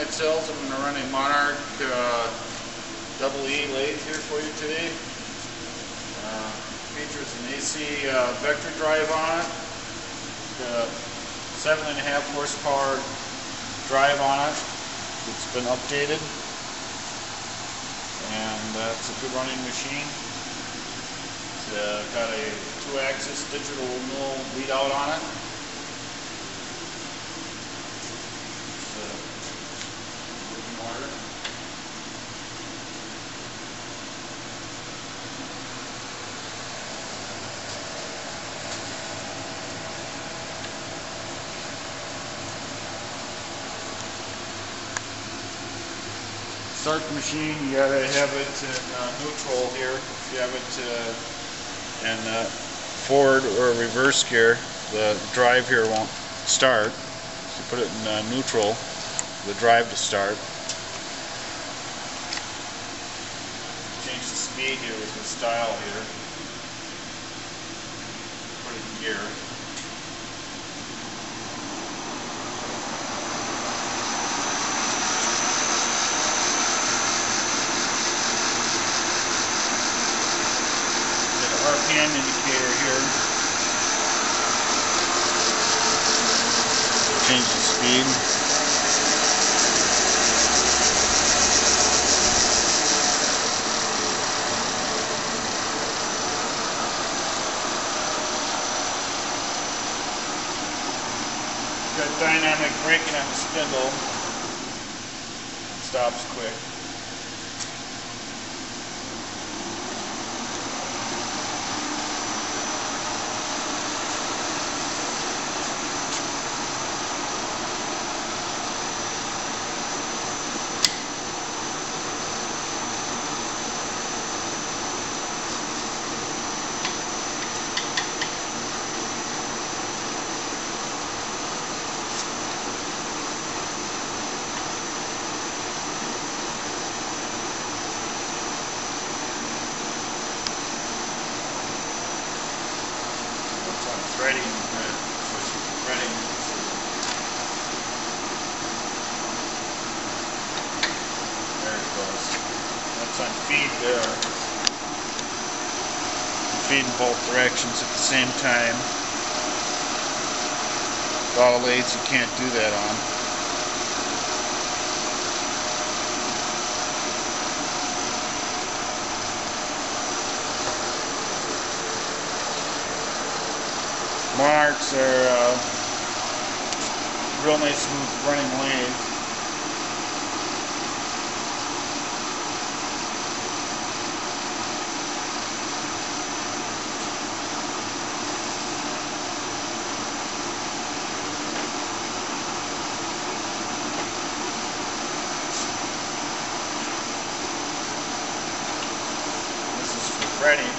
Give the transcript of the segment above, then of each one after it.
midnight cells. I'm going to run a Monarch double E lathe here for you today. Features an AC vector drive on it. Got a 7.5 horsepower drive on it. It's been updated, and it's a good running machine. It's got a 2-axis digital mill readout on it. Start the machine, you gotta have it in neutral here. If you have it in forward or reverse gear, the drive here won't start. So you put it in neutral for the drive to start. Change the speed here with this dial here. Put it in gear. RPM indicator here. Change the speed. Got dynamic braking on the spindle. Stops quick. Threading. There it goes. That's on feed there. Feed in both directions at the same time. With auto lathes, you can't do that on. Monarchs are real nice, smooth running lathe. This is for threading.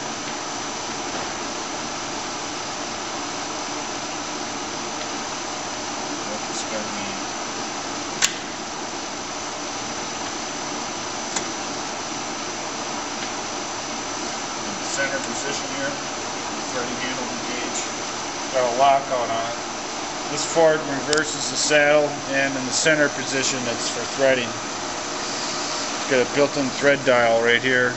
Center position here, threading handle engaged. Got a lockout on it. This forward and reverse is the saddle, and in the center position it's for threading. It's got a built-in thread dial right here.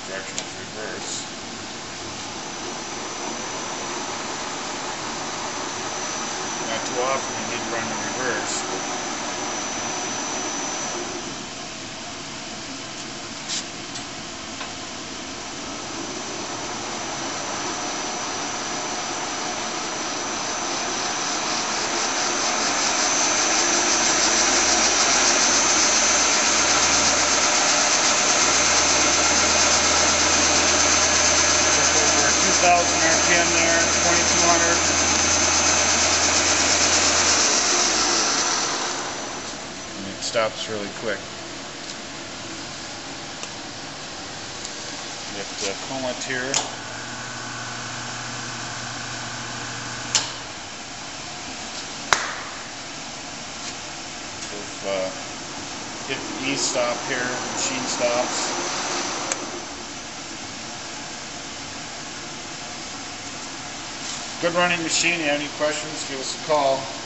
Direction is reverse. Not too often you need to run in reverse. RPM there, 2200. And it stops really quick. Get the coolant here. Hit the E-stop here, machine stops. Good running machine. You have any questions, give us a call.